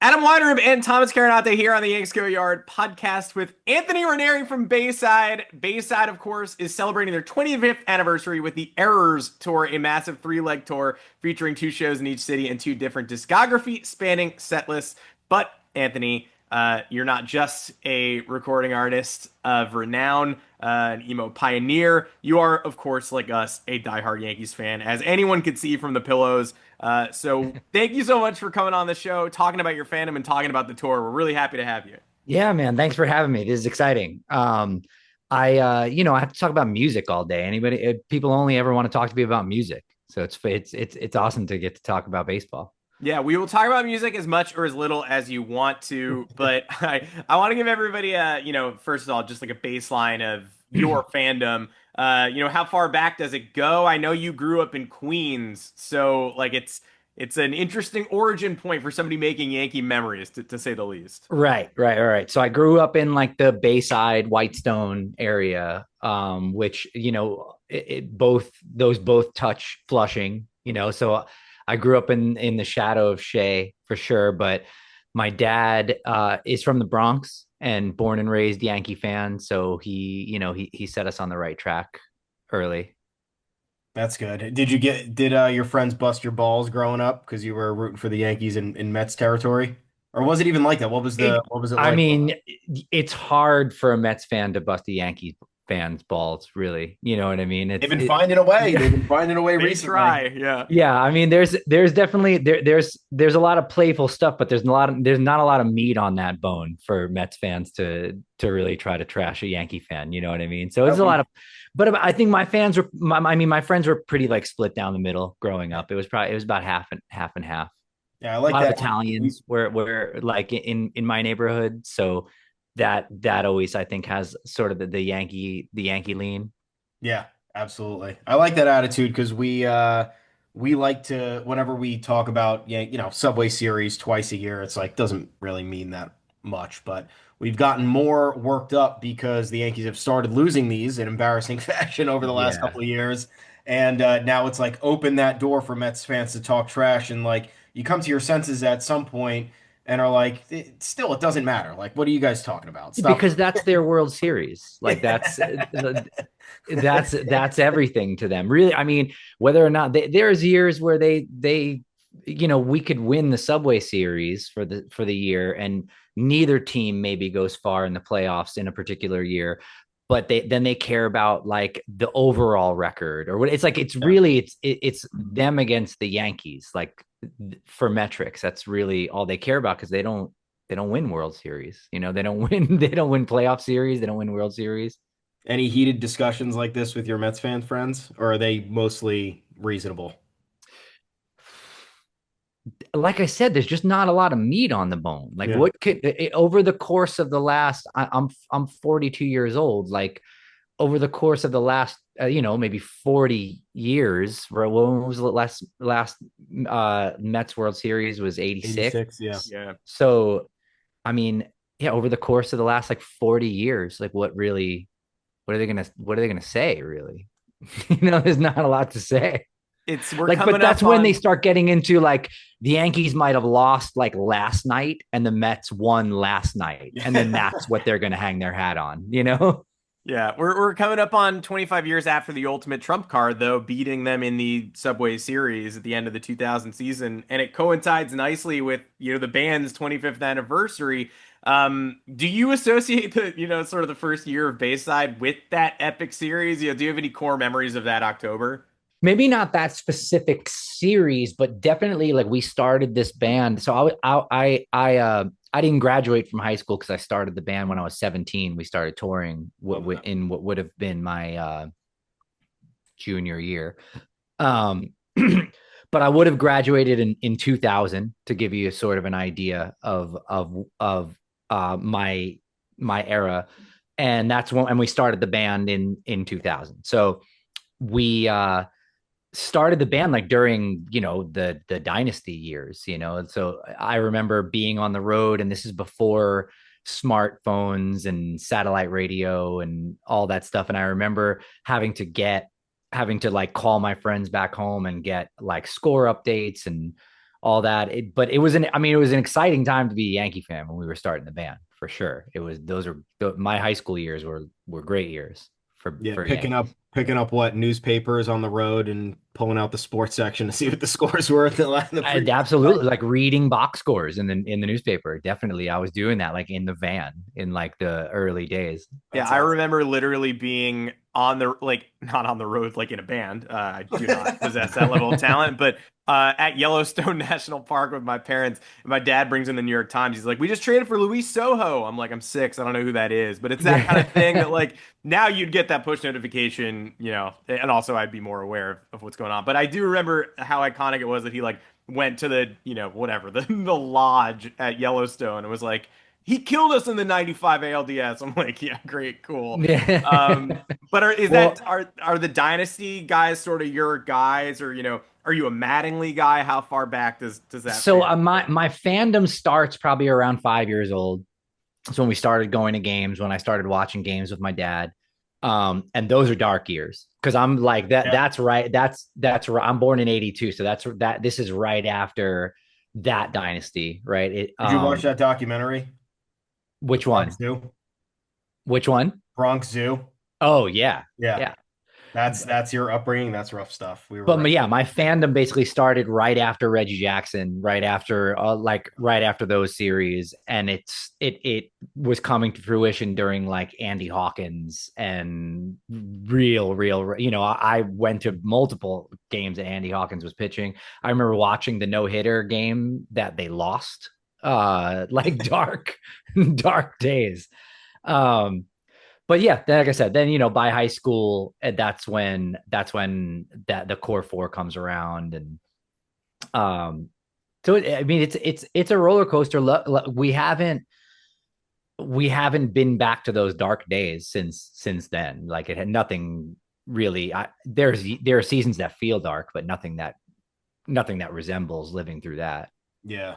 Adam Weinrib and Thomas Carannante here on the Yanks Go Yard podcast with Anthony Raneri from Bayside. Bayside, of course, is celebrating their 25th anniversary with the Errors Tour, a massive three-leg tour featuring two shows in each city and two different discography spanning set lists. But, Anthony, you're not just a recording artist of renown, an emo pioneer. You are, of course, like us, a diehard Yankees fan, as anyone could see from the pillows. So thank you so much for coming on the show, talking about your fandom and talking about the tour. We're really happy to have you. Yeah, man. Thanks for having me. This is exciting. I have to talk about music all day. People only ever want to talk to me about music. So it's awesome to get to talk about baseball. Yeah, we will talk about music as much or as little as you want to, but I want to give everybody first of all, just like a baseline of your fandom. How far back does it go? I know you grew up in Queens, so like it's an interesting origin point for somebody making Yankee memories, to say the least. Right. So I grew up in like the Bayside, Whitestone area, which both touch Flushing. So I grew up in the shadow of Shea for sure, but my dad is from the Bronx and born and raised Yankee fan, so he set us on the right track early. That's good. Did your friends bust your balls growing up because you were rooting for the Yankees in Mets territory? Or was it even like that? What was it I like? mean, it's hard for a Mets fan to bust a Yankees fan's balls, really. You know what I mean? They've been finding a way. They've been finding a way They recently. try, yeah. Yeah, I mean, there's definitely there's a lot of playful stuff, but there's not a lot of meat on that bone for Mets fans to really try to trash a Yankee fan. You know what I mean? So it's a lot of, but I think my friends were pretty like split down the middle growing up. It was about half and half. Yeah, I A like lot of that. Italians were like in my neighborhood, so that always I think has sort of the Yankee lean. Yeah, absolutely. I like that attitude because we like to whenever we talk about Subway Series twice a year, it's like doesn't really mean that much, but we've gotten more worked up because the Yankees have started losing these in embarrassing fashion over the last Yeah. couple of years. And now it's like open that door for Mets fans to talk trash and like you come to your senses at some point and are like, it doesn't matter. Like, what are you guys talking about? Stop. Because that's their World Series. Like that's everything to them. Really, I mean, whether or not there's years where we could win the Subway Series for the year, and neither team maybe goes far in the playoffs in a particular year, but they care about like the overall record or what. It's like it's them against the Yankees, like for metrics. That's really all they care about because they don't win World Series. They don't win they don't win playoff series, they don't win World Series. Any heated discussions like this with your Mets fan friends, or are they mostly reasonable? Like I said, there's just not a lot of meat on the bone. Like Yeah. what could over the course of the last I'm 42 years old, like over the course of the last maybe 40 years, when was the last Mets World Series was 86. 86, yeah. Yeah. So I mean, yeah, over the course of the last like 40 years, like what are they gonna say really? There's not a lot to say. We're Like, but coming that's up when they on. start getting into like the Yankees might have lost like last night and the Mets won last night. And then that's what they're gonna hang their hat on. Yeah, we're coming up on 25 years after the ultimate trump card, though, beating them in the Subway Series at the end of the 2000 season, and it coincides nicely with the band's 25th anniversary. Do you associate the sort of the first year of Bayside with that epic series? Do you have any core memories of that October? Maybe not that specific series, but definitely like we started this band. So I didn't graduate from high school because I started the band when I was 17. We started touring Love that. in what would have been my junior year. Um, but I would have graduated in 2000 to give you a sort of an idea of my era, and that's when and we started the band in 2000. So we started the band like during the dynasty years, so I remember being on the road, and this is before smartphones and satellite radio and all that stuff, and I remember having to like call my friends back home and get like score updates and all that. But it was I mean, it was an exciting time to be a Yankee fan when we were starting the band for sure. It was my high school years were great years Yeah, for Yankees. picking up what newspapers on the road and pulling out the sports section to see what the scores were in the I, previous night. absolutely, like reading box scores in the newspaper. Definitely, I was doing that like in the van in like the early days. Yeah, That's I awesome. remember literally being on the like not on the road like in a band. I do not possess that level of talent, but at Yellowstone National Park with my parents. And my dad brings in the New York Times. He's like, "We just traded for Luis Soho." I'm like, "I'm 6. I don't know who that is," but it's that kind of thing that like now you'd get that push notification, and also I'd be more aware of what's going on. But I do remember how iconic it was that he like went to the whatever the lodge at Yellowstone and was like, he killed us in the 95 ALDS. I'm like, yeah, great, cool. Um, but Well, are the dynasty guys sort of your guys, or are you a Mattingly guy? How far back does that so fan my go? my fandom starts probably around 5 years old. It's when we started going to games, when I started watching games with my dad. And those are dark years because I'm like that. Yeah. That's right. That's right. I'm born in '82, so this is right after that dynasty, right? Did you watch that documentary, Which Bronx one? Zoo? Which one? Bronx Zoo. Oh yeah, Yeah, yeah. that's your upbringing. That's rough stuff. We were But right. yeah, my fandom basically started right after Reggie Jackson, right after those series, and it was coming to fruition during like Andy Hawkins and real. I went to multiple games that Andy Hawkins was pitching. I remember watching the no hitter game that they lost, like dark days. Um, but yeah, like I said, then by high school, that's when that the core four comes around, and um, so I mean, it's a roller coaster. We haven't been back to those dark days since then. Like it had nothing really. There are seasons that feel dark, but nothing that resembles living through that. Yeah.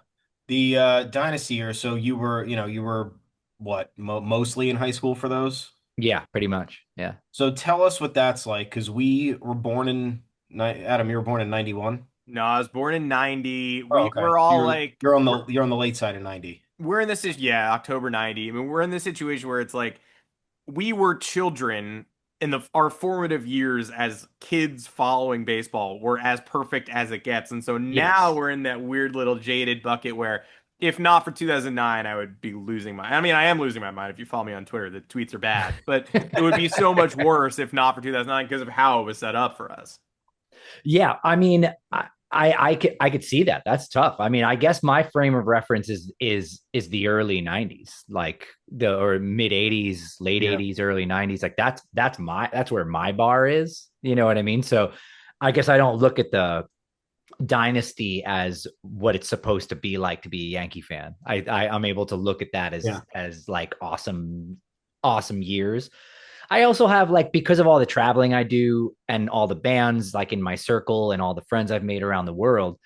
The dynasty years. So you were what mostly in high school for those. Yeah, pretty much. Yeah. So tell us what that's like, because we were born in Adam. You were born in 91. No, I was born in 90. Oh, We okay. we're all like You're on the late side of 90. we're in this yeah, October 90. I mean, we're in this situation where it's like we were children in our formative years as kids following baseball were as perfect as it gets. And so now Yes. we're in that weird little jaded bucket where if not for 2009, I would be losing my I mean, I am losing my mind if you follow me on Twitter. The tweets are bad, but it would be so much worse if not for 2009 because of how it was set up for us. Yeah, I mean, I could see that. That's tough. I mean, I guess my frame of reference is the early '90s, like the or mid '80s, late Yeah. '80s, early '90s. Like that's where my bar is. You know what I mean? So, I guess I don't look at the dynasty as what it's supposed to be like to be a Yankee fan. I'm able to look at that Yeah. as like awesome years. I also have like because of all the traveling I do and all the bands like in my circle and all the friends I've made around the world.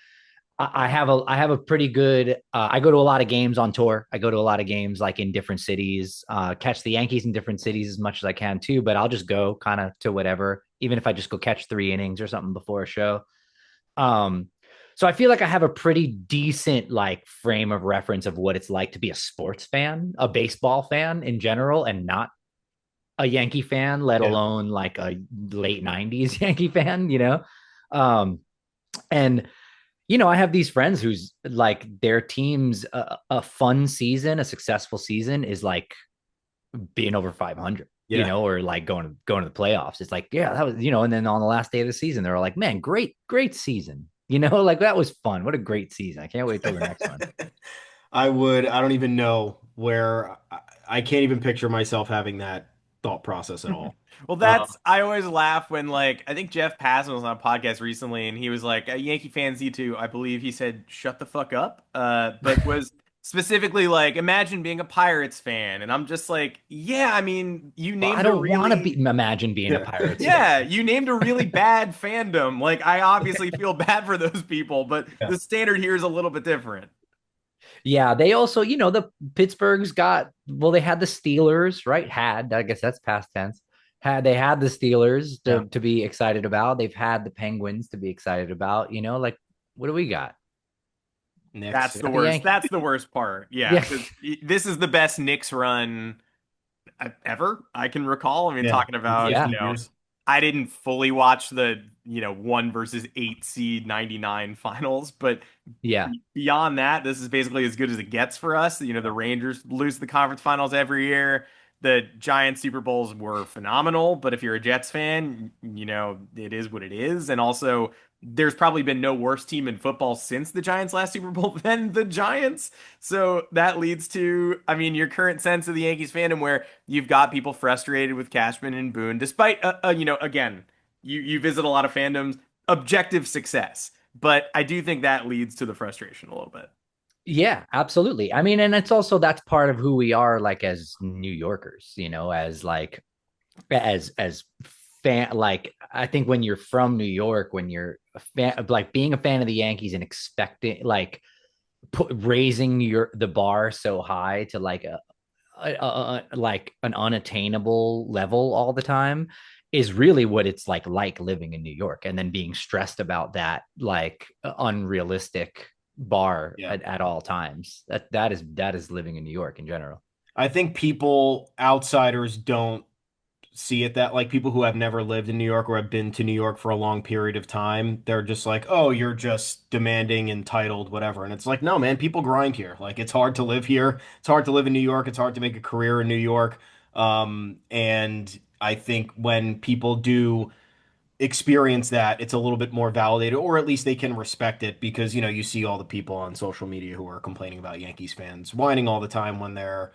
I have a pretty good. I go to a lot of games on tour. I go to a lot of games like in different cities. Catch the Yankees in different cities as much as I can too. But I'll just go kind of to whatever, even if I just go catch 3 innings or something before a show. Um, so I feel like I have a pretty decent like frame of reference of what it's like to be a sports fan, a baseball fan in general, and not a Yankee fan, let Yeah. alone like a late '90s Yankee fan. Um, and I have these friends who's like their team's a fun season, a successful season is like being over 500. Yeah. Or like going to the playoffs. It's like, yeah, that was, and then on the last day of the season, they're like, man, great season. Like that was fun. What a great season. I can't wait till the next one. I don't even know where I can't even picture myself having that thought process at all. Well, Uh, I always laugh when like I think Jeff Passan was on a podcast recently and he was like, Yankee fans need to, I believe he said, shut the fuck up. But was specifically like, imagine being a Pirates fan. And I'm just like, yeah, I mean, you Well, I named a don't want to be really imagine being a yeah. Pirates yeah, fan. you named a really bad fandom. Like I obviously feel bad for those people, but Yeah. the standard here is a little bit different. Yeah, they also, the Pittsburgh's got, well, they had the Steelers, right? I guess that's past tense. They had the Steelers Yeah. to be excited about. They've had the Penguins to be excited about, like what do we got? Knicks. That's We the got the worst. Yankees. That's the worst part. Yeah, Yeah. because this is the best Knicks run ever I can recall. I mean, Yeah, talking in about, 50 Yeah. years. I didn't fully watch the, 1 versus 8 seed 99 finals, but Yeah. beyond that, this is basically as good as it gets for us. The Rangers lose the conference finals every year. The Giants Super Bowls were phenomenal, but if you're a Jets fan, it is what it is. And also, there's probably been no worse team in football since the Giants' last Super Bowl than the Giants. So that leads to, I mean, your current sense of the Yankees fandom, where you've got people frustrated with Cashman and Boone, despite, again, you visit a lot of fandoms, objective success. But I do think that leads to the frustration a little bit. Yeah, absolutely. I mean, and it's also that's part of who we are, like as New Yorkers, as like as fan. Like I think when you're from New York, when you're a fan, like being a fan of the Yankees and expecting, like raising the bar so high to like like an unattainable level all the time is really what it's like living in New York, and then being stressed about that like unrealistic bar Yeah. at all times. That is living in New York in general. I think people, outsiders, don't see it that, like, people who have never lived in New York or have been to New York for a long period of time, they're just like, oh, you're just demanding, entitled, whatever. And it's like, no, man, people grind here. Like, it's hard to live here. It's hard to live in New York. It's hard to make a career in New York. And I think when people do experience that, it's a little bit more validated, or at least they can respect it because, you see all the people on social media who are complaining about Yankees fans whining all the time when they're,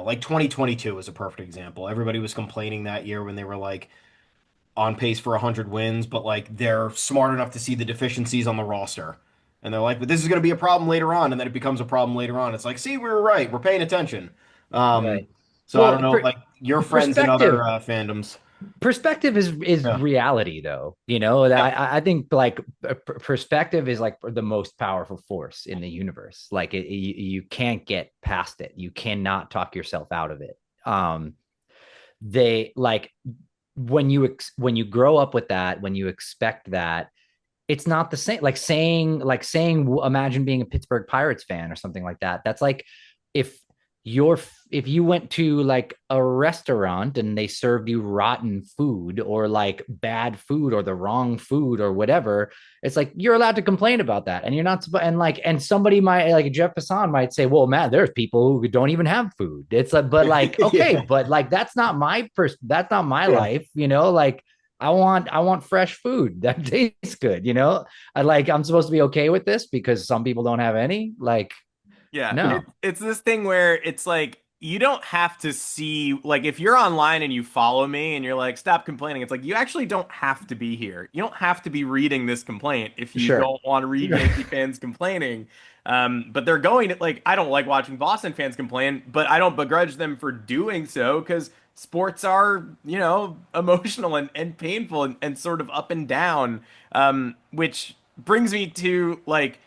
like 2022 is a perfect example. Everybody was complaining that year when they were like on pace for 100 wins, but like they're smart enough to see the deficiencies on the roster. And they're like, but this is going to be a problem later on. And then it becomes a problem later on. It's like, see, we were right. We're paying attention. Um, Right. so I don't Well, know, like your friends in other perspective fandoms. perspective is Yeah. reality, though. I think like perspective is like the most powerful force in the universe. Like you can't get past it. You cannot talk yourself out of it. They like when you grow up with that, when you expect that, it's not the same. Like saying imagine being a Pittsburgh Pirates fan or something like that. That's like if you're if you went to like a restaurant and they served you rotten food or like bad food or the wrong food or whatever. It's like you're allowed to complain about that, and you're not. And somebody might, like Jeff Passan might say, well, Matt, there's people who don't even have food. It's like, but like, okay, Yeah. but like that's not my Yeah. life, like I want fresh food that tastes good. I'm supposed to be okay with this because some people don't have any. Like, Yeah, no, it's this thing where it's like you don't have to see, like, if you're online and you follow me and you're like, stop complaining. It's like you actually don't have to be here. You don't have to be reading this complaint if you sure. don't want to read Yankee fans complaining. But they're going to, like, I don't like watching Boston fans complain, but I don't begrudge them for doing so because sports are, emotional and painful and sort of up and down. Which brings me to, like,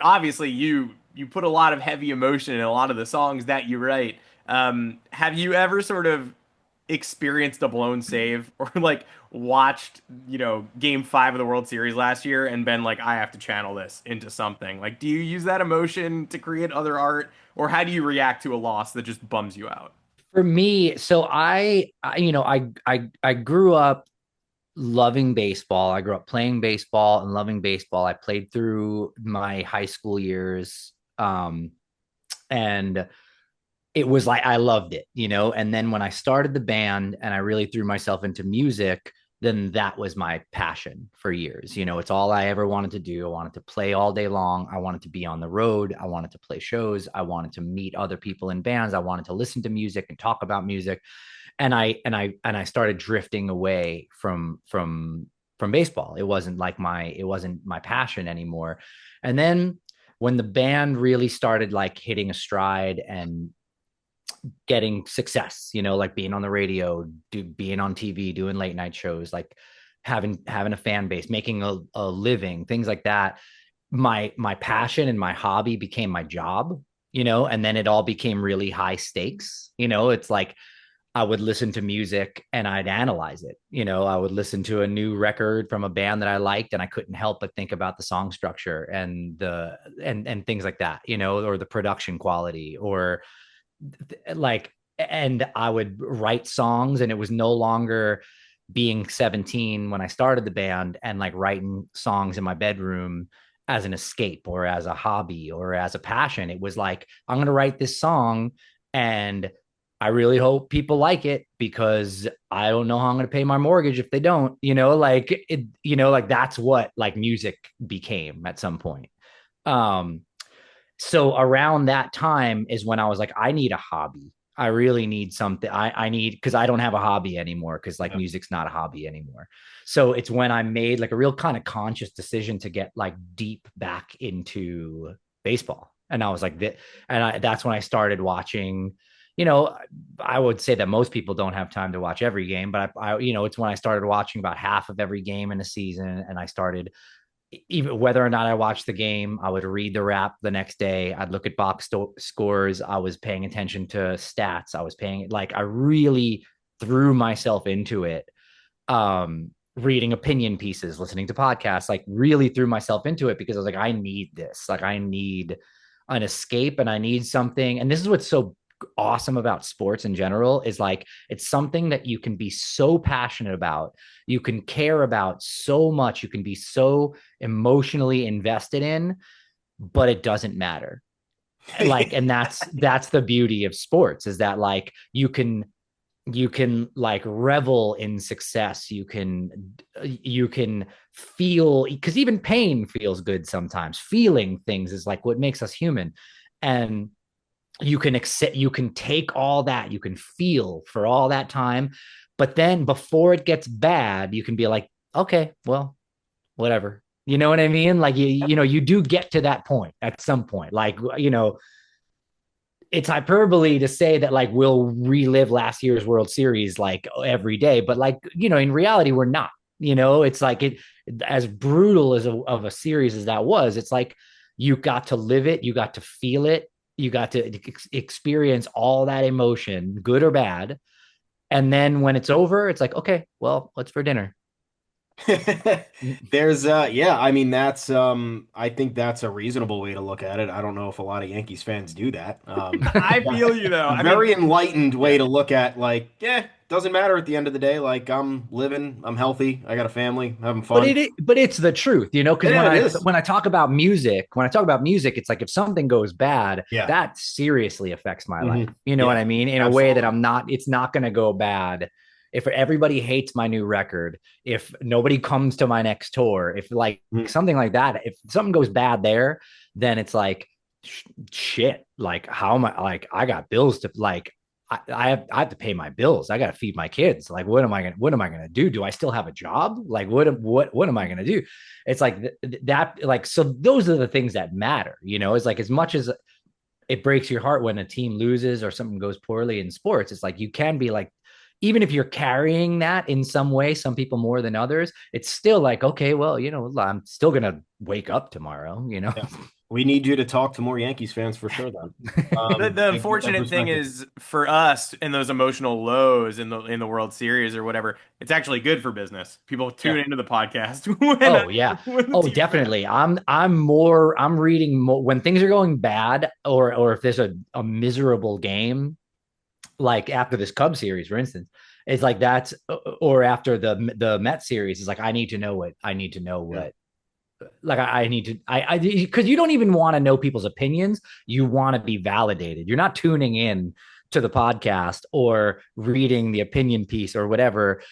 obviously you put a lot of heavy emotion in a lot of the songs that you write. Have you ever sort of experienced a blown save or like watched, game 5 of the World Series last year and been like, I have to channel this into something? Like, do you use that emotion to create other art, or how do you react to a loss that just bums you out? For me, so I grew up loving baseball. I grew up playing baseball and loving baseball. I played through my high school years. And it was like I loved it. And then when I started the band and I really threw myself into music, then that was my passion for years. It's all I ever wanted to do. I wanted to play all day long. I wanted to be on the road. I wanted to play shows. I wanted to meet other people in bands. I wanted to listen to music and talk about music. And I started drifting away from baseball. It wasn't my passion anymore. And then when the band really started like hitting a stride and getting success, like being on the radio, being on TV, doing late night shows, like having a fan base, making a living, things like that. My passion and my hobby became my job, and then it all became really high stakes. It's like I would listen to music and I'd analyze it. I would listen to a new record from a band that I liked and I couldn't help but think about the song structure and and things like that, or the production quality or like, and I would write songs, and it was no longer being 17 when I started the band and like writing songs in my bedroom as an escape or as a hobby or as a passion. It was like, I'm going to write this song and I really hope people like it because I don't know how I'm going to pay my mortgage if they don't, like that's what like music became at some point. Um, so around that time is when I was like, I need a hobby. I really need something. I need, because I don't have a hobby anymore, because like Yeah. music's not a hobby anymore. So it's when I made like a real kind of conscious decision to get like deep back into baseball. And I was like, that's when I started watching. You know, I would say that most people don't have time to watch every game, but it's when I started watching about half of every game in a season, and I started, even whether or not I watched the game, I would read the wrap the next day. I'd look at scores. I was paying attention to stats. I was paying, like, I really threw myself into it. Reading opinion pieces, listening to podcasts, like really threw myself into it because I was like, I need this. Like, I need an escape and I need something. And this is what's so awesome about sports in general is like, it's something that you can be so passionate about, you can care about so much, you can be so emotionally invested in, but it doesn't matter. Like, and that's the beauty of sports, is that like you can like revel in success. You can feel, because even pain feels good sometimes. Feeling things is like what makes us human. And you can accept, you can take all that, you can feel for all that time, but then before it gets bad, you can be like, okay, well, whatever. You know what I mean? Like, you do get to that point at some point. Like, it's hyperbole to say that like we'll relive last year's World Series like every day, but like, in reality, we're not. It's like, it, as brutal of a series as that was, it's like you got to live it, you got to feel it, you got to experience all that emotion, good or bad. And then when it's over, it's like, okay, well, what's for dinner? There's yeah, I mean that's I think that's a reasonable way to look at it. I don't know if a lot of Yankees fans do that. I But feel you though. a I mean, very enlightened way yeah. to look at, like, yeah, doesn't matter at the end of the day. Like, I'm living, I'm healthy, I got a family, having But fun. it's the truth, because Yeah, it is. when I talk about music, it's like if something goes bad, Yeah. that seriously affects my life. Hmm. You know what Yeah, I mean? In a way that absolutely. it's not going to go bad. If everybody hates my new record, if nobody comes to my next tour, if like Mhm. something like that, if something goes bad there, then it's like shit. Like, how am I? Like, I got bills to, like, I have to pay my bills. I got to feed my kids. Like, what am I gonna do? Do I still have a job? Like, what am I gonna do? It's like that. Like, so those are the things that matter. It's like, as much as it breaks your heart when a team loses or something goes poorly in sports, it's like you can be like, even if you're carrying that in some way, some people more than others, it's still like, okay, well, I'm still gonna wake up tomorrow. Yeah. We need you to talk to more Yankees fans for sure then. The I get that unfortunate thing perspective. is for us in those emotional lows in the World Series or whatever, it's actually good for business. People tune Yeah. into the podcast Oh yeah. when the Oh, team's bad. definitely. I'm reading more when things are going bad, or if there's a miserable game, like after this Cubs series, for instance. It's like that's, or after the Met series, is like, I need to know Yeah. what, like, I need to, because you don't even want to know people's opinions. You want to be validated. You're not tuning in to the podcast or reading the opinion piece or whatever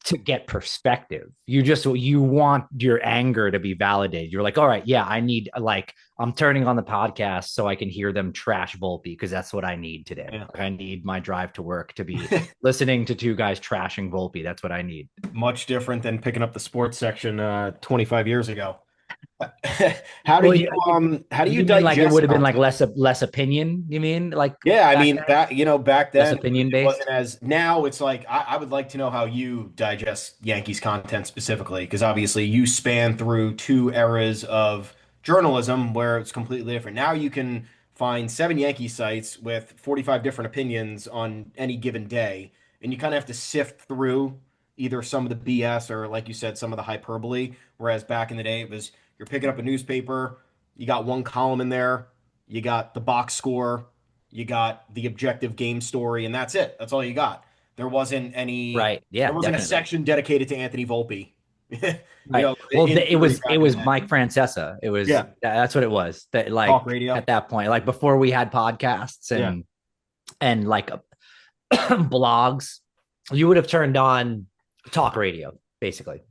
to get perspective. You want your anger to be validated. You're like, all right, yeah, I need, like, I'm turning on the podcast so I can hear them trash Volpe because that's what I need today. Yeah. Like, I need my drive to work to be listening to two guys trashing Volpe. That's what I need. Much different than picking up the sports section 25 years ago. How do Well, you how do you you mean like it would digest have been like content? less opinion? You mean like Yeah, I back mean, then, back less then opinion it based? wasn't as, now it's like I would like to know how you digest Yankees content specifically, because obviously you span through two eras of journalism where it's completely different. Now you can find seven Yankee sites with 45 different opinions on any given day. and you kind of have to sift through either some of the BS or, like you said, some of the hyperbole. Whereas back in the day, it was you're picking up a newspaper, you got one column in there, you got the box score, you got the objective game story, and that's it. That's all you got. There wasn't any, Right. Yeah, there wasn't a definitely. section dedicated to Anthony Volpe. Right. Well, In theory, it back in the was day. Mike Francesa. It was Yeah. that's what it was. That like Talk radio. at that point, like before we had podcasts Yeah. and like blogs, you would have turned on talk radio, basically.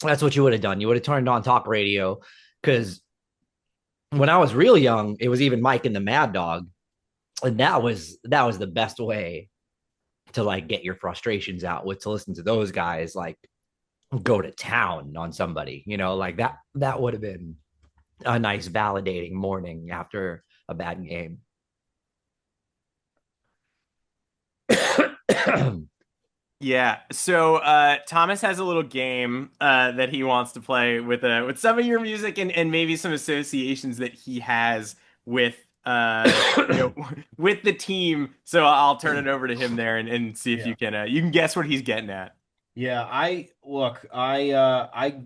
That's what you would have done. You would have turned on talk radio because when I was real young, it was even Mike and the Mad Dog, and that was the best way to like get your frustrations out with to listen to those guys like go to town on somebody, like that would have been a nice validating morning after a bad game. Yeah. So Thomas has a little game that he wants to play with some of your music and maybe some associations that he has with with the team. So I'll turn it over to him there and see if Yeah. you can guess what he's getting at. Yeah,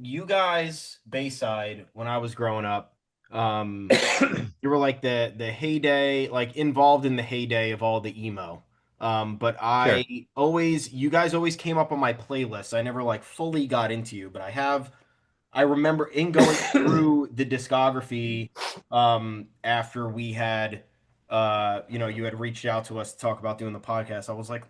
you guys Bayside when I was growing up, you were like the heyday, like involved in the heyday of all the emo. But Sure. you guys always came up on my playlist. I never like fully got into you, but I remember in going through the discography, after we had, you had reached out to us to talk about doing the podcast. I was like,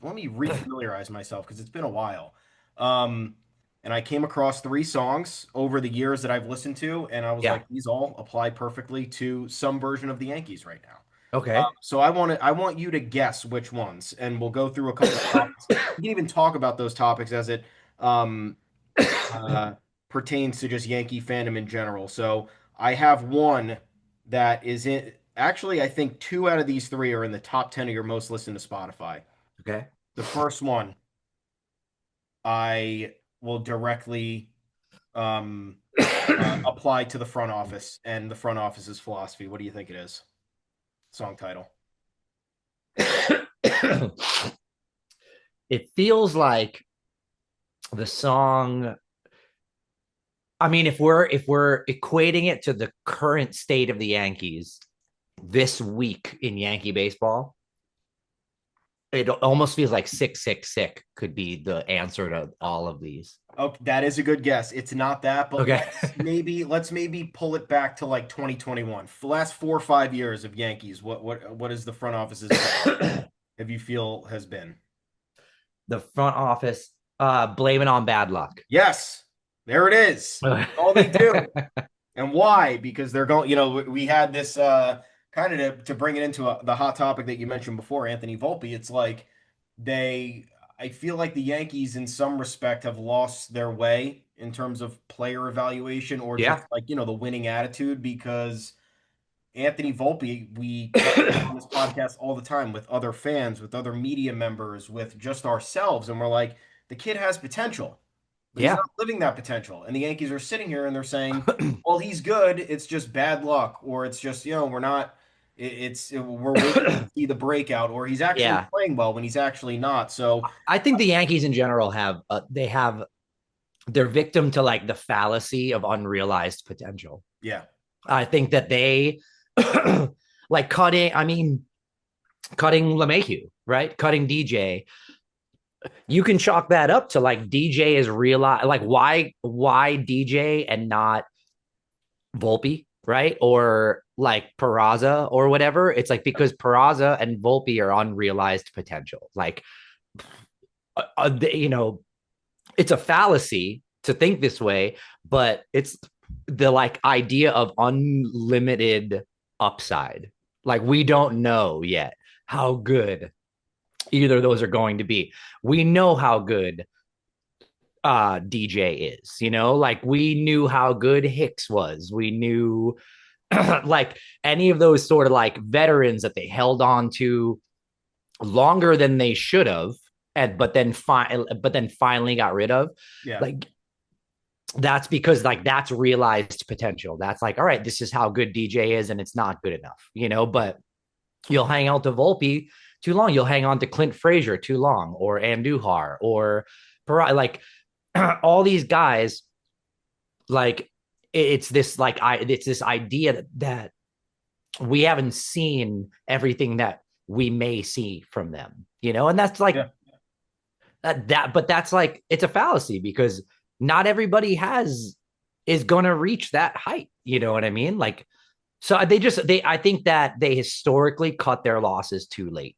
let me refamiliarize myself because it's been a while. Um, and I came across three songs over the years that I've listened to, and I was Yeah. like, these all apply perfectly to some version of the Yankees right now. Okay. So I want you to guess which ones, and we'll go through a couple of topics. We can even talk about those topics as it um, uh, pertains to just Yankee fandom in general. So I have one that is in. Actually, I think two out of these three are in the top 10 of your most listened to Spotify. Okay. The first one I will directly um, apply to the front office and the front office's philosophy. What do you think it is? Song title. It feels like the song. I mean, if we're equating it to the current state of the Yankees this week in Yankee baseball, it almost feels like 666 could be the answer to all of these. Okay, that is a good guess. It's not that, but Okay. let's maybe pull it back to like 2021. For the last 4 or 5 years of Yankees, what is the front office's have you feel has been? The front office blaming on bad luck. Yes, there it is. All they do. And why? Because they're going, we had this kind of to bring it into the hot topic that you mentioned before, Anthony Volpe. It's like I feel like the Yankees, in some respect, have lost their way in terms of player evaluation or just Yeah. like, the winning attitude because Anthony Volpe, we talk about on this podcast all the time with other fans, with other media members, with just ourselves. And we're like, the kid has potential, but he's Yeah. not living that potential. And the Yankees are sitting here and they're saying, well, he's good. It's just bad luck, or it's just, we're not, we're waiting to see the breakout, or he's actually Yeah. playing well when he's actually not. So, I think the Yankees in general they're victim to like the fallacy of unrealized potential. yeah, I think that they like cutting LeMahieu, right? Cutting DJ. You can chalk that up to like DJ is realize like why DJ and not Volpe, right? Or like Peraza or whatever. It's like because Peraza and Volpe are unrealized potential. Like it's a fallacy to think this way, but it's the like idea of unlimited upside. Like we don't know yet how good either of those are going to be. We know how good DJ is, like we knew how good Hicks was. We knew like any of those sort of like veterans that they held on to longer than they should have and but then finally got rid of. yeah, Like that's because like that's realized potential. That's like, all right, this is how good DJ is, and it's not good enough, but you'll hang out to Volpe too long. You'll hang on to Clint Frazier too long, or Andujar, or like all these guys. Like it's this idea that we haven't seen everything that we may see from them, and that's like Yeah. but that's like it's a fallacy because not everybody is gonna reach that height. You know what I mean? Like, so they I think that they historically cut their losses too late.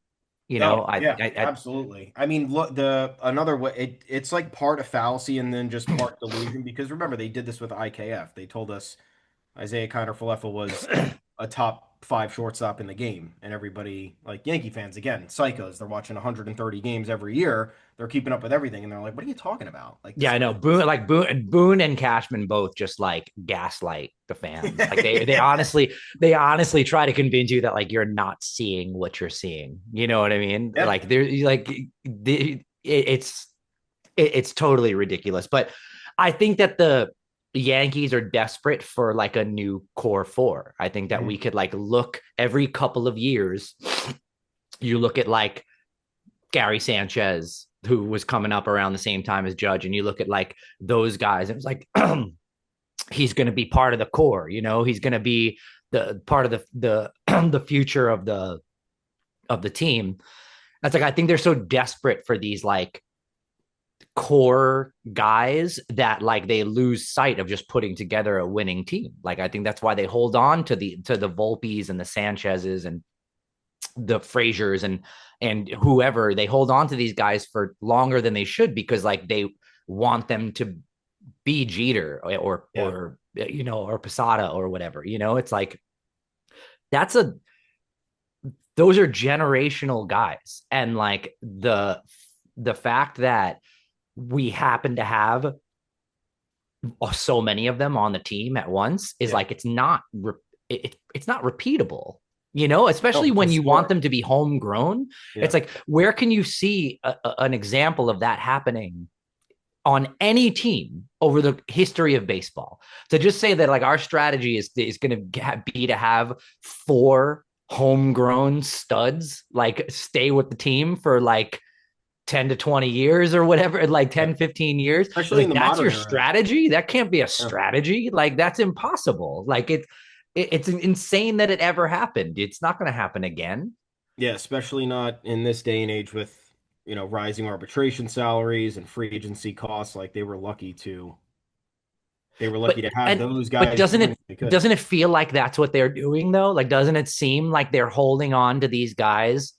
Oh, I yeah, I absolutely. I mean, look, the another way it's like part of fallacy and then just part delusion because remember they did this with IKF. They told us Isaiah Kiner Falefa was a top five shortstop in the game, and everybody like Yankee fans again, psychos. They're watching 130 games every year. They're keeping up with everything, and they're like, "What are you talking about? Like Yeah, this I know. Boone and Cashman both just like gaslight the fans. Like they honestly try to convince you that like you're not seeing what you're seeing. You know what I mean? Yeah, Like they're like it's totally ridiculous. But I think that the Yankees are desperate for like a new core four. I think that we Mhm. could like look every couple of years. You look at like Gary Sanchez, who was coming up around the same time as Judge, and you look at like those guys, it was like he's going to be part of the core. He's going to be the part of the future of the team. That's like I think they're so desperate for these like core guys that like they lose sight of just putting together a winning team. Like I think that's why they hold on to the Volpes and the Sanchez's and the Fraziers and whoever. They hold on to these guys for longer than they should because like they want them to be Jeter Yeah. or Posada or whatever. It's like that's a those are generational guys, and like the fact that we happen to have so many of them on the team at once is Yeah. like it's not repeatable, No, especially for when you want sure. them to be homegrown. Yeah. It's like where can you see an example of that happening on any team over the history of baseball? To just say that like our strategy is going to be to have four homegrown studs like stay with the team for like 10 to 20 years or whatever, like Yeah. 10, 15 years. It's Especially in like, the that's your modern era. strategy. That can't be a Yeah. strategy. Like, that's impossible. Like, it's insane that it ever happened. It's not going to happen again. Yeah, especially not in this day and age with, rising arbitration salaries and free agency costs. Like they were lucky But, to have and, those but guys doing what they could. doesn't it feel like that's what they're doing though? Like, doesn't it seem like they're holding on to these guys,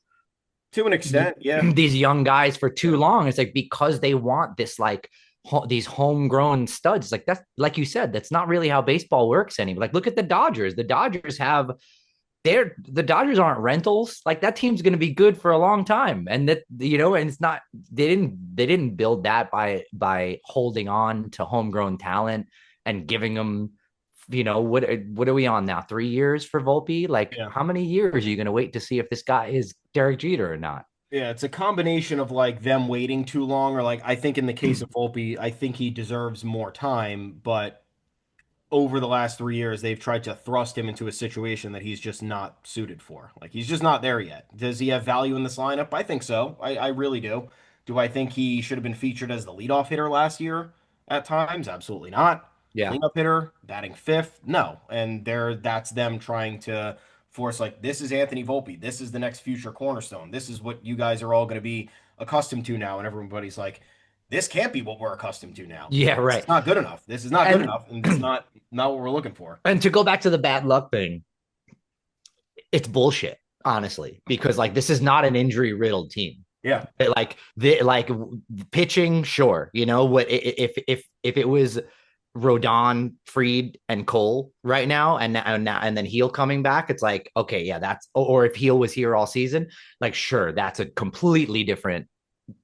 To an extent, yeah. these young guys for too Yeah. long? It's like because they want this like these homegrown studs. Like that's like you said, that's not really how baseball works anymore. Like look at the Dodgers. The Dodgers have the Dodgers aren't rentals. Like that team's going to be good for a long time, and and it's not. They didn't build that by holding on to homegrown talent and giving them. What are we on now? 3 years for Volpe? Like Yeah. how many years are you going to wait to see if this guy is Derek Jeter or not? Yeah, it's a combination of like them waiting too long, or like I think in the case of Volpe, I think he deserves more time, but over the last 3 years, they've tried to thrust him into a situation that he's just not suited for. Like he's just not there yet. Does he have value in this lineup? I think so. I really do. Do I think he should have been featured as the leadoff hitter last year at times? Absolutely not. Yeah. Cleanup hitter, batting fifth? No. And that's them trying to force like this is Anthony Volpe. This is the next future cornerstone. This is what you guys are all going to be accustomed to now. And everybody's like, this can't be what we're accustomed to now. Yeah, This right. is not good enough. This is not good And enough, and it's not what we're looking for. and to go back to the bad luck thing, it's bullshit, honestly, because like this is not an injury riddled team. Yeah, Like the like pitching, sure. What if it was Rodon, Freed, and Cole right now, and then Heel coming back, it's like okay, yeah, that's or if Heel was here all season, like sure, that's a completely different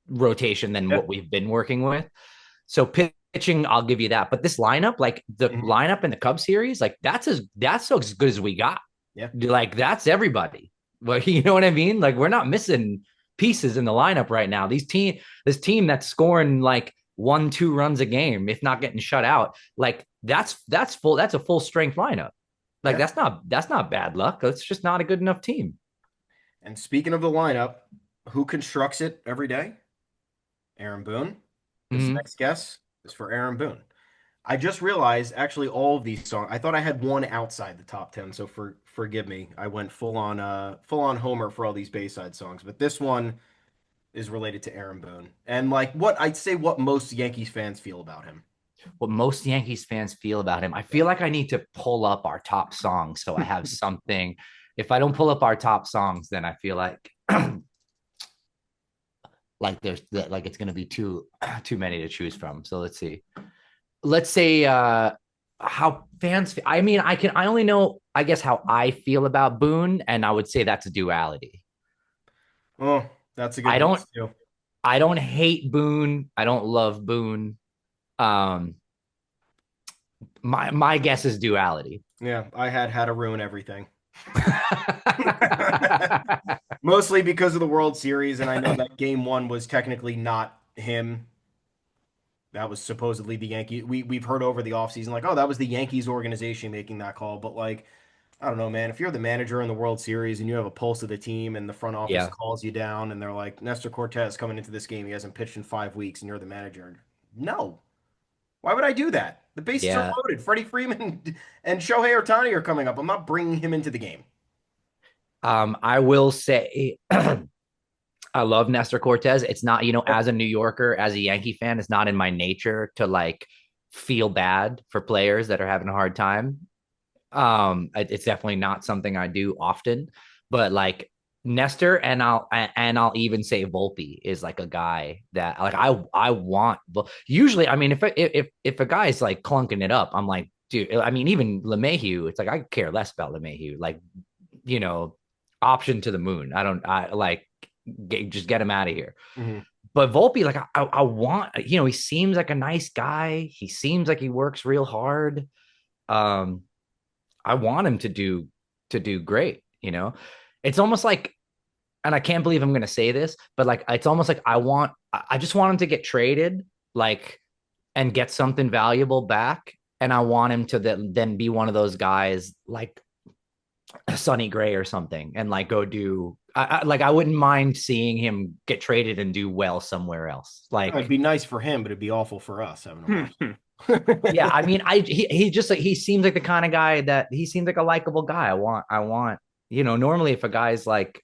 rotation than yeah, what we've been working with. So pitching, I'll give you that. But this lineup, like the mhm, lineup in the Cubs series, like that's as good as we got. yeah, Like that's everybody. Like you know what I mean? Like we're not missing pieces in the lineup right now. This team that's scoring like 1, 2 runs a game, if not getting shut out, like that's full. That's a full strength lineup. Like yeah. that's not bad luck. That's just not a good enough team. And speaking of the lineup, who constructs it every day? Aaron Boone. This Mhm. next guess is for Aaron Boone. I just realized actually all of these songs. I thought I had one outside the top 10, so forgive me. I went full on Homer for all these Bayside songs, but this one is related to Aaron Boone. And like what I'd say what most Yankees fans feel about him. What most Yankees fans feel about him. I Yeah. feel like I need to pull up our top songs so I have something. If I don't pull up our top songs, then I feel like there's like it's going to be too many to choose from. So let's see. Let's say how fans I mean, I only know I guess how I feel about Boone, and I would say that's a duality. Oh, that's a good I don't guess too. I don't hate Boone. I don't love Boone. Um my guess is duality. Yeah, I had How to Ruin Everything. Mostly because of the World Series, and I know that game one was technically not him. That was supposedly the Yankee. We've heard over the offseason, like, oh, that was the Yankees organization making that call. But like, I don't know, man. If you're the manager in the World Series and you have a pulse of the team and the front office Yeah. calls you down and they're like, Nestor Cortez coming into this game, he hasn't pitched in 5 weeks, and you're the manager. No. Why would I do that? The bases are Yeah. loaded. Freddie Freeman and Shohei Ohtani are coming up. I'm not bringing him into the game. I will say I love Nestor Cortez. It's not, Yep. as a New Yorker, as a Yankee fan, it's not in my nature to like feel bad for players that are having a hard time. It's definitely not something I do often, but like Nestor and I'll even say Volpe is like a guy that like I want. Usually, I mean, if a guy's like clunking it up, I'm like, dude. I mean, even LeMahieu, it's like I care less about LeMahieu. Like, you know, option to the moon. I like just get him out of here. Mhm. But Volpe, like I want, he seems like a nice guy. He seems like he works real hard. Um, I want him to do great. It's almost like, and I can't believe I'm going to say this, but like it's almost like I just want him to get traded, like, and get something valuable back, and I want him to then be one of those guys like Sonny Gray or something, and like go do. Like I wouldn't mind seeing him get traded and do well somewhere else. It'd Like, be nice for him, but it'd be awful for us having to watch. yeah, I mean, he just like he seems like the kind of guy that he seems like a likable guy. I want. Normally if a guy's like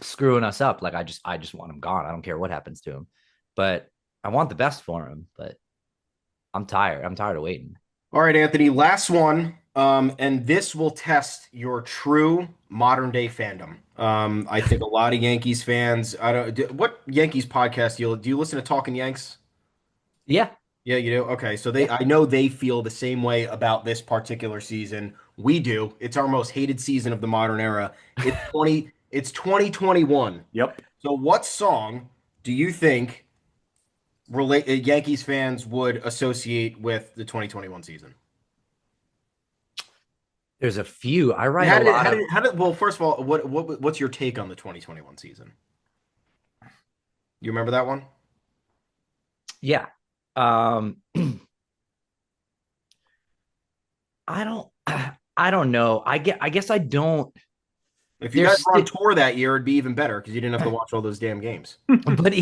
screwing us up, like I just want him gone. I don't care what happens to him, but I want the best for him. But I'm tired. I'm tired of waiting. All right, Anthony, last one. And this will test your true modern day fandom. I think a lot of Yankees fans, I don't, what Yankees podcast do you listen to Talking Yanks? Yeah, Yeah, you do. Okay, so yeah. I know they feel the same way about this particular season. We do. It's our most hated season of the modern era. It's 2021. Yep. So what song do you think Yankees fans would associate with the 2021 season? There's a few. I write a lot of. Well, first of all, what's your take on the 2021 season? You remember that one? Yeah. Um, I don't. I don't know. I guess I don't. If you guys There's were on tour that year, it'd be even better because you didn't have to watch all those damn games. but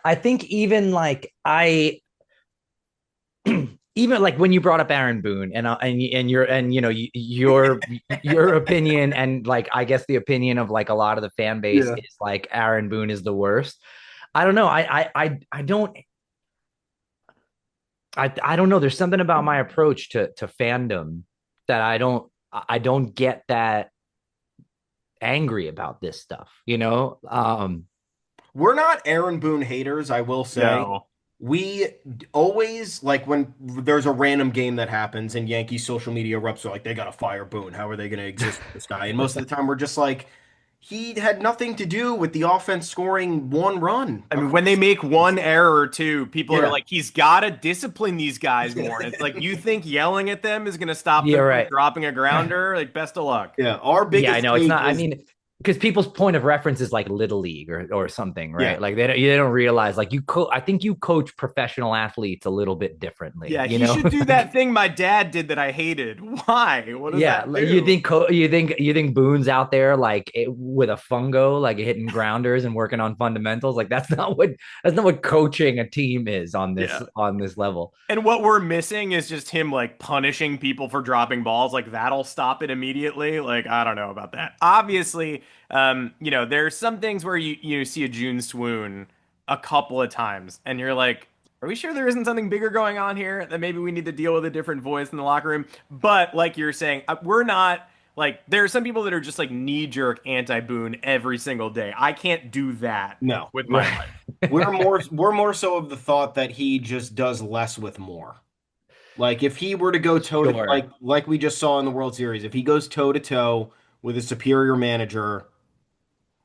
I think even like even like when you brought up Aaron Boone and your opinion and like I guess the opinion of like a lot of the fan base Yeah. is like Aaron Boone is the worst. I don't know. I don't know. There's something about my approach to fandom that I don't get that angry about this stuff. We're not Aaron Boone haters, I will say. No. We always like when there's a random game that happens and Yankees social media erupts are like they gotta fire Boone. How are they gonna exist with this guy? And most of the time we're just like he had nothing to do with the offense scoring one run I mean, when they across. make one error or two, people are Yeah, like, he's got to discipline these guys more. And it's like, you think yelling at them is going to stop Yeah, them from right. dropping a grounder? Like, best of luck. yeah. Our Yeah, I biggest know it's take not. I is mean, because people's point of reference is like little league or something, Yeah. right? Like they don't realize like I think you coach professional athletes a little bit differently, Yeah, you he know? should do that thing my dad did that I hated. Why? What does Yeah, that like, do? you think Boone's out there like with a fungo, like hitting grounders and working on fundamentals? Like that's not what coaching a team is Yeah. on this level. And what we're missing is just him like punishing people for dropping balls. Like that'll stop it immediately. Like I don't know about that. Obviously, there's some things where you see a June swoon a couple of times, and you're like, are we sure there isn't something bigger going on here? That maybe we need to deal with a different voice in the locker room. But like you're saying, we're not like there are some people that are just like knee jerk anti Boone every single day. I can't do that No. with my Right. life. We're more so of the thought that he just does less with more. Like if he were to go toe to Sure. like we just saw in the World Series, if he goes toe to toe with a superior manager,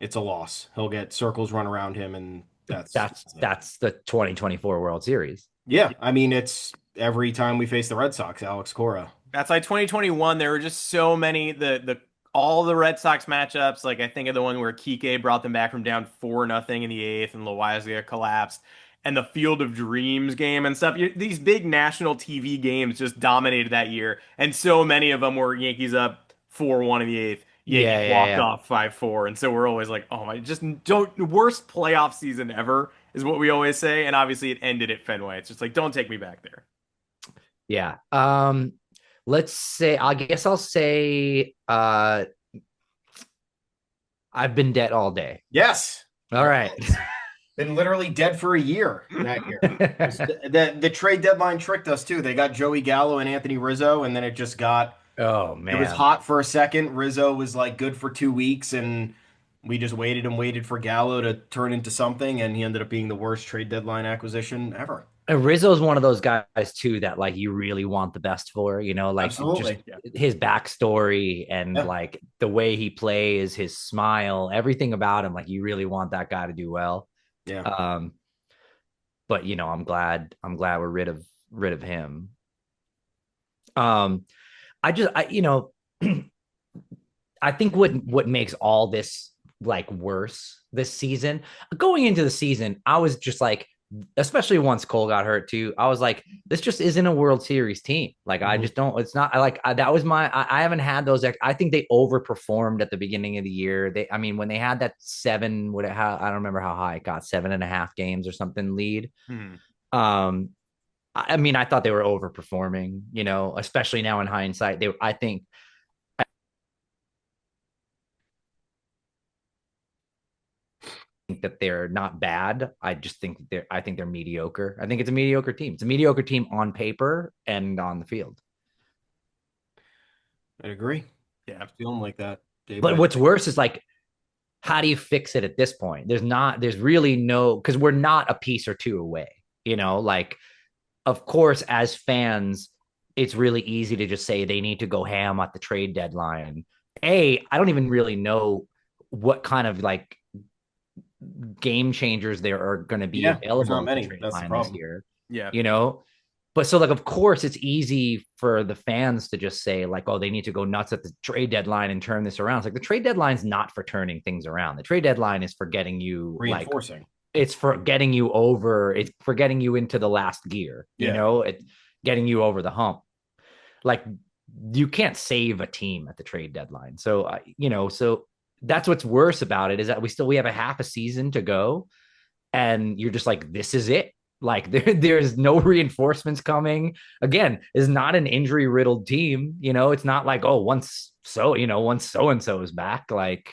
it's a loss. He'll get circles run around him, and that's it. That's the 2024 World Series. Yeah, I mean it's every time we face the Red Sox, Alex Cora. That's like 2021. There were just so many the all the Red Sox matchups. Like I think of the one where Kike brought them back from down 4-0 in the eighth, and Loaisiga collapsed, and the Field of Dreams game and stuff. These big national TV games just dominated that year, and so many of them were Yankees up 4-1 in the eighth. Yankees Yeah, yeah, walked yeah. off 5-4, and so we're always like, oh my, just don't worst playoff season ever is what we always say, and obviously it ended at Fenway. It's just like don't take me back there. Yeah. Let's say I guess I'll say I've been dead all day. Yes. All right. Been literally dead for a year that year. The trade deadline tricked us too. They got Joey Gallo and Anthony Rizzo, and then Oh it was man. hot for a second. Rizzo was like good for 2 weeks, and we just waited and waited for Gallo to turn into something, and he ended up being the worst trade deadline acquisition ever. Rizzo's one of those guys too that like you really want the best for, like just Absolutely. Yeah. his backstory and Yeah. like the way he plays, his smile, everything about him, like you really want that guy to do well. Yeah. Um, but I'm glad we're rid of him. Um, I think what makes all this like worse this season, going into the season, I was just like, especially once Cole got hurt too, I was like, this just isn't a World Series team. Like, I Mhm. just don't. It's not. That was I haven't had those. I think they overperformed at the beginning of the year. I mean, when they had that seven, I don't remember how high it got, 7.5 games or something lead. Hmm. Um, I mean, I thought they were overperforming. Especially now in hindsight, I think that they're not bad. I just think I think they're mediocre. I think it's a mediocre team. It's a mediocre team on paper and on the field. I agree. Yeah. Feeling like that day But by what's day. worse is like, how do you fix it at this point? There's really no, because we're not a piece or two away. Like, of course, as fans, it's really easy to just say they need to go ham at the trade deadline. I don't even really know what kind of like game changers there are going to be Yeah, there's not available at the many. trade That's the line this problem. year, Yeah. you know? But so, like, of course, it's easy for the fans to just say, like, oh, they need to go nuts at the trade deadline and turn this around. It's like the trade deadline's not for turning things around. The trade deadline is for getting you, like, Reinforcing. it's for getting you over, it's for getting you into the last gear, Yeah. it's getting you over the hump. Like, you can't save a team at the trade deadline. So, so that's what's worse about it is that we have a half a season to go, and you're just like, this is it. Like, there's no reinforcements coming. Again, it's not an injury riddled team. It's not like, oh, once so and so is back, like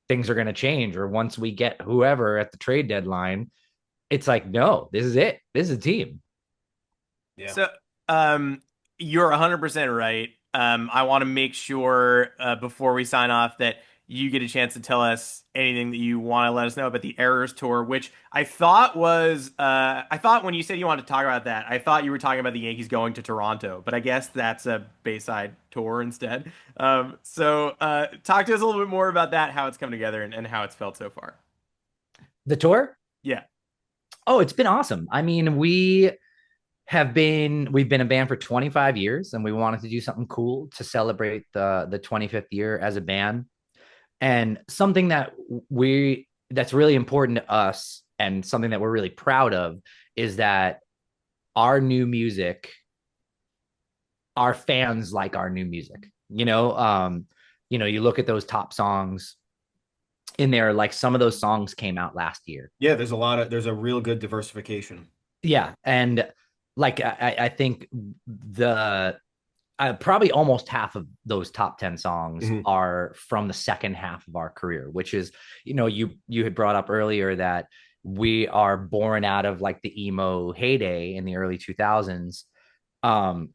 things are going to change, or once we get whoever at the trade deadline, it's like, no, this is it. This is a team. Yeah. So, you're 100% right. I want to make sure before we sign off that you get a chance to tell us anything that you want to let us know about the Errors Tour, which I thought when you said you wanted to talk about that, I thought you were talking about the Yankees going to Toronto, but I guess that's a Bayside tour instead. So talk to us a little bit more about that, how it's come together and how it's felt so far. The tour? Yeah. Oh, it's been awesome. I mean, we've been a band for 25 years, and we wanted to do something cool to celebrate the 25th year as a band. And something that's really important to us and something that we're really proud of is that our new music, our fans like our new music. You look at those top songs in there, like some of those songs came out last year. Yeah, there's a real good diversification. Yeah. And like I think the probably almost half of those top 10 songs Mhm. are from the second half of our career, which is, you had brought up earlier that we are born out of like the emo heyday in the early 2000s. Um,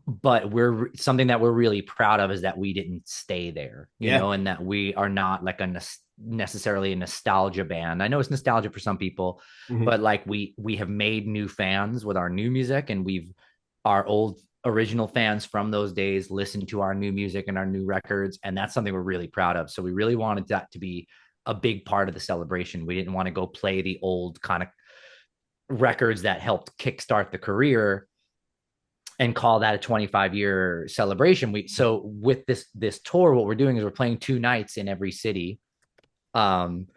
but we're something that we're really proud of is that we didn't stay there, Yeah. and that we are not like necessarily a nostalgia band. I know it's nostalgia for some people, Mhm. but like we have made new fans with our new music, and our old original fans from those days listen to our new music and our new records, and that's something we're really proud of. So we really wanted that to be a big part of the celebration. We didn't want to go play the old kind of records that helped kickstart the career and call that a 25-year celebration. So with this tour, what we're doing is we're playing 2 nights in every city. Um,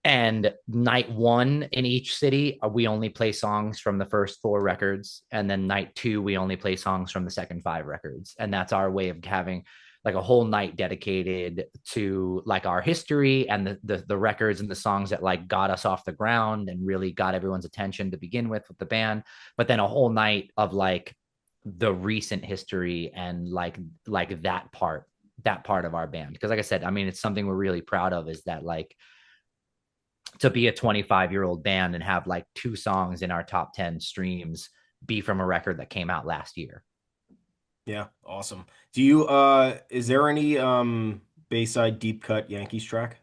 and night one in each city, we only play songs from the first 4 records. And then night two, we only play songs from the second 5 records. And that's our way of having like a whole night dedicated to like our history and the records and the songs that like got us off the ground and really got everyone's attention to begin with the band. But then a whole night of like the recent history and like that part of our band. Because like I said, I mean, it's something we're really proud of is that like to be a 25-year-old band and have like 2 songs in our top 10 streams be from a record that came out last year. Yeah, awesome. Is there any Bayside deep cut Yankees track?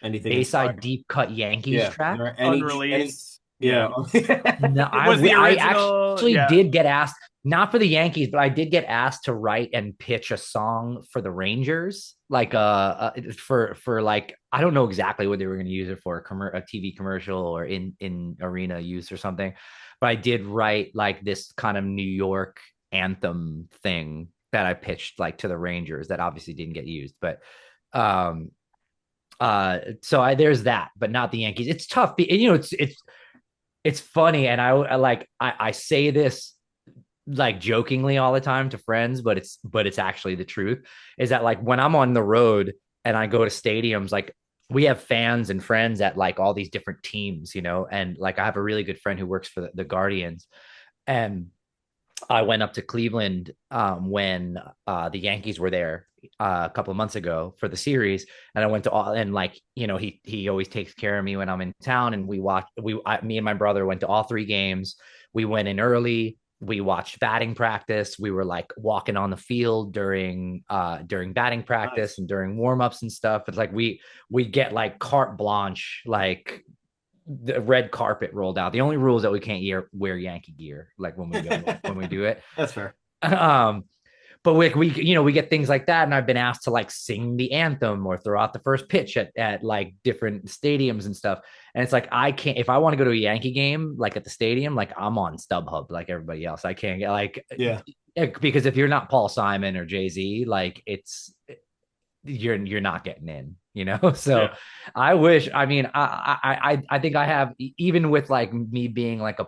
Anything Bayside inspired? deep cut Yankees Yeah. Is track. there any Unreleased. Yeah. yeah. No, It was the I original. actually Yeah. did get asked, not for the Yankees, but I did get asked to write and pitch a song for the Rangers, like for like I don't know exactly what they were going to use it for, a TV commercial or in arena use or something, but I did write like this kind of New York anthem thing that I pitched like to the Rangers that obviously didn't get used, but um so there's that, but not the Yankees. It's tough, it's funny, and I say this like jokingly all the time to friends, but it's actually the truth. Is that like when I'm on the road and I go to stadiums, like we have fans and friends at like all these different teams, and like I have a really good friend who works for the Guardians, and I went up to Cleveland when the Yankees were there a couple of months ago for the series, and I went to all and like he always takes care of me when I'm in town, and me and my brother went to all 3 games. We went in early. We watched batting practice. We were like walking on the field during batting practice Nice. and during warmups and stuff. It's like we get like carte blanche, like the red carpet rolled out. The only rule is that we can't wear Yankee gear like when we do it. That's fair. Um, but we get things like that, and I've been asked to like sing the anthem or throw out the first pitch at like different stadiums and stuff. And it's like I can't if I want to go to a Yankee game like at the stadium, like I'm on StubHub like everybody else. I can't get like Yeah. because if you're not Paul Simon or Jay-Z, like you're not getting in. So Yeah. I wish, I mean, I think I have, even with like me being like a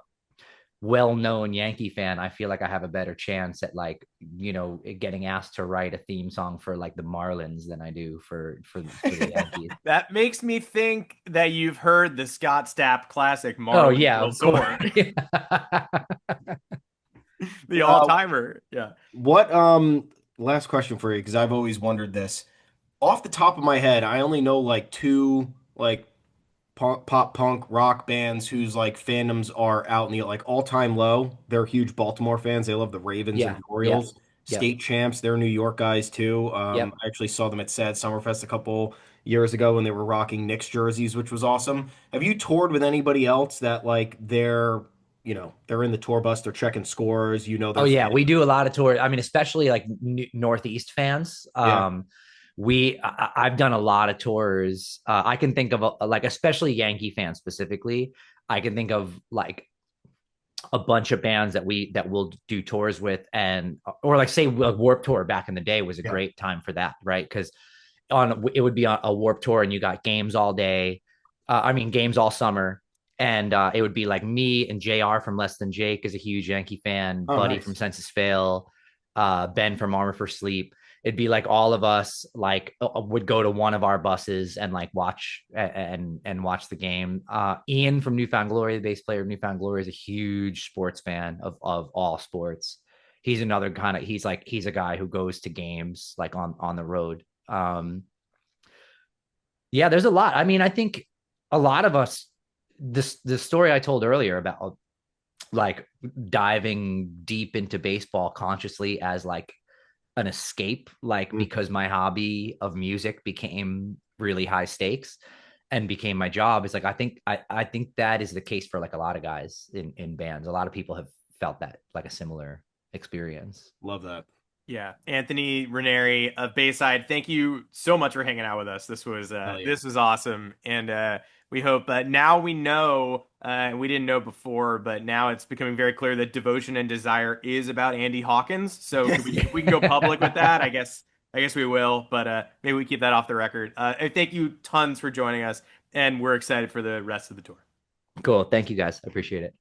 well-known Yankee fan, I feel like I have a better chance at like getting asked to write a theme song for like the Marlins than I do for the Yankees. That makes me think that you've heard the Scott Stapp classic Oh Marlins yeah, Will of course. Soar, the all-timer. Yeah. What last question for you because I've always wondered this. Off the top of my head, I only know like two like pop punk rock bands whose like fandoms are out in the like all-time low. They're huge Baltimore fans. They love the Ravens and Yeah, the yeah, Orioles. yep, State champs. They're New York guys too. yep. I actually saw them at Sad Summerfest a couple years ago when they were rocking Knicks jerseys, which was awesome. Have you toured with anybody else that like they're in the tour bus, they're checking scores, Oh they're yeah, we fans? do a lot of tours. I mean, especially like Northeast fans. Yeah. I've done a lot of tours. I can think of like especially Yankee fans specifically. I can think of like a bunch of bands that we'll do tours with, and or like say a Warp Tour back in the day was a Yeah. great time for that, right? Because on it would be on a Warp Tour and you got games all day. I mean games all summer. And it would be like me and JR from Less Than Jake is a huge Yankee fan, Oh, Buddy from nice. Census Fail, Ben from Armor for Sleep. It'd be like all of us like would go to one of our buses and like watch and watch the game. Ian from Newfound Glory, the bass player of Newfound Glory, is a huge sports fan of all sports. He's another kind of he's a guy who goes to games like on the road. Yeah, there's a lot. I mean, I think a lot of us, this the story I told earlier about like diving deep into baseball consciously as like an escape, like Mm. because my hobby of music became really high stakes and became my job. Is like I think that is the case for like a lot of guys in bands. A lot of people have felt that like a similar experience. Love that. Yeah, Anthony Raneri of Bayside, thank you so much for hanging out with us. Hell yeah. This was awesome, and we hope now we know we didn't know before, but now it's becoming very clear that Devotion and Desire is about Andy Hawkins. So if we can go public with that, I guess we will, but maybe we keep that off the record. And thank you tons for joining us, and we're excited for the rest of the tour. Cool. Thank you guys. I appreciate it.